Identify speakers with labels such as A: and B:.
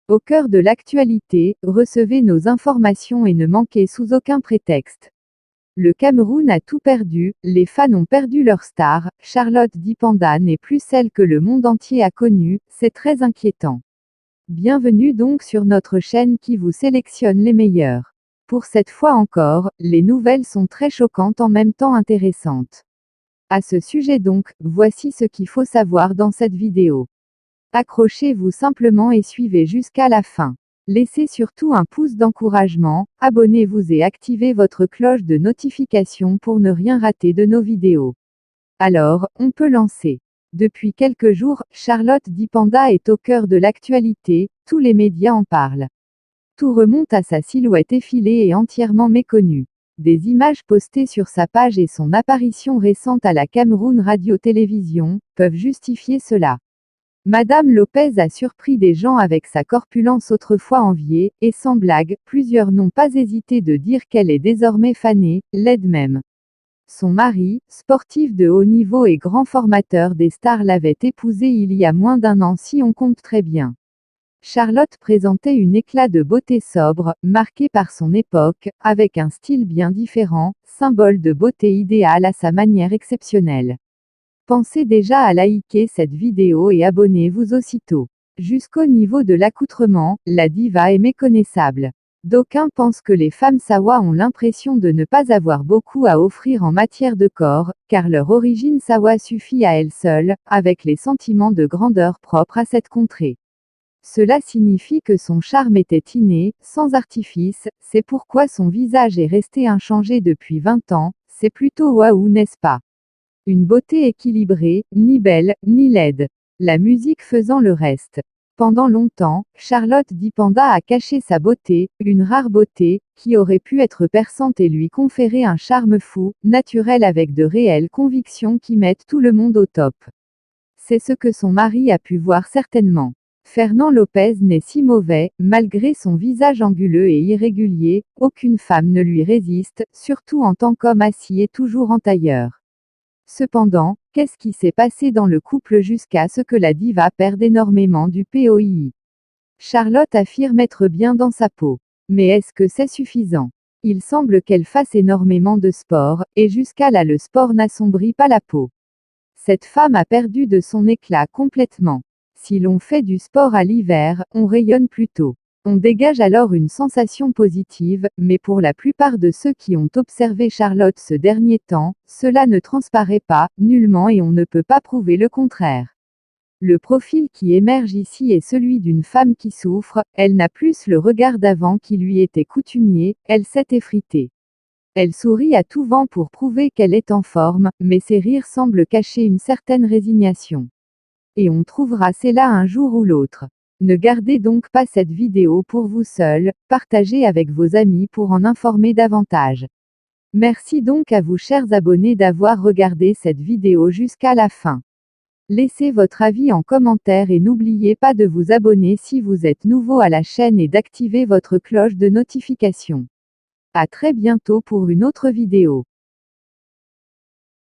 A: Au cœur de l'actualité, recevez nos informations et ne manquez sous aucun prétexte. Le Cameroun a tout perdu, les fans ont perdu leur star, Charlotte Dipanda n'est plus celle que le monde entier a connue, c'est très inquiétant. Bienvenue donc sur notre chaîne qui vous sélectionne les meilleurs. Pour cette fois encore, les nouvelles sont très choquantes en même temps intéressantes. À ce sujet donc, voici ce qu'il faut savoir dans cette vidéo. Accrochez-vous simplement et suivez jusqu'à la fin. Laissez surtout un pouce d'encouragement, abonnez-vous et activez votre cloche de notification pour ne rien rater de nos vidéos. Alors, on peut lancer. Depuis quelques jours, Charlotte Dipanda est au cœur de l'actualité, tous les médias en parlent. Tout remonte à sa silhouette effilée et entièrement méconnue. Des images postées sur sa page et son apparition récente à la Cameroun Radio-Télévision peuvent justifier cela. Madame Lopez a surpris des gens avec sa corpulence autrefois enviée, et sans blague, plusieurs n'ont pas hésité de dire qu'elle est désormais fanée, laide même. Son mari, sportif de haut niveau et grand formateur des stars, l'avait épousée il y a moins d'un an si on compte très bien. Charlotte présentait un éclat de beauté sobre, marqué par son époque, avec un style bien différent, symbole de beauté idéale à sa manière exceptionnelle. Pensez déjà à liker cette vidéo et abonnez-vous aussitôt. Jusqu'au niveau de l'accoutrement, la diva est méconnaissable. D'aucuns pensent que les femmes sawa ont l'impression de ne pas avoir beaucoup à offrir en matière de corps, car leur origine sawa suffit à elle seule, avec les sentiments de grandeur propres à cette contrée. Cela signifie que son charme était inné, sans artifice, c'est pourquoi son visage est resté inchangé depuis 20 ans, c'est plutôt waouh, n'est-ce pas? Une beauté équilibrée, ni belle, ni laide. La musique faisant le reste. Pendant longtemps, Charlotte Dipanda a caché sa beauté, une rare beauté, qui aurait pu être perçante et lui conférer un charme fou, naturel avec de réelles convictions qui mettent tout le monde au top. C'est ce que son mari a pu voir certainement. Fernand Lopez n'est si mauvais, malgré son visage anguleux et irrégulier, aucune femme ne lui résiste, surtout en tant qu'homme assis et toujours en tailleur. Cependant, qu'est-ce qui s'est passé dans le couple jusqu'à ce que la diva perde énormément du POI? Charlotte affirme être bien dans sa peau. Mais est-ce que c'est suffisant? Il semble qu'elle fasse énormément de sport, et jusqu'à là le sport n'assombrit pas la peau. Cette femme a perdu de son éclat complètement. Si l'on fait du sport à l'hiver, on rayonne plutôt. On dégage alors une sensation positive, mais pour la plupart de ceux qui ont observé Charlotte ce dernier temps, cela ne transparaît pas, nullement, et on ne peut pas prouver le contraire. Le profil qui émerge ici est celui d'une femme qui souffre, elle n'a plus le regard d'avant qui lui était coutumier, elle s'est effritée. Elle sourit à tout vent pour prouver qu'elle est en forme, mais ses rires semblent cacher une certaine résignation. Et on trouvera cela un jour ou l'autre. Ne gardez donc pas cette vidéo pour vous seul, partagez avec vos amis pour en informer davantage. Merci donc à vous chers abonnés d'avoir regardé cette vidéo jusqu'à la fin. Laissez votre avis en commentaire et n'oubliez pas de vous abonner si vous êtes nouveau à la chaîne et d'activer votre cloche de notification. À très bientôt pour une autre vidéo.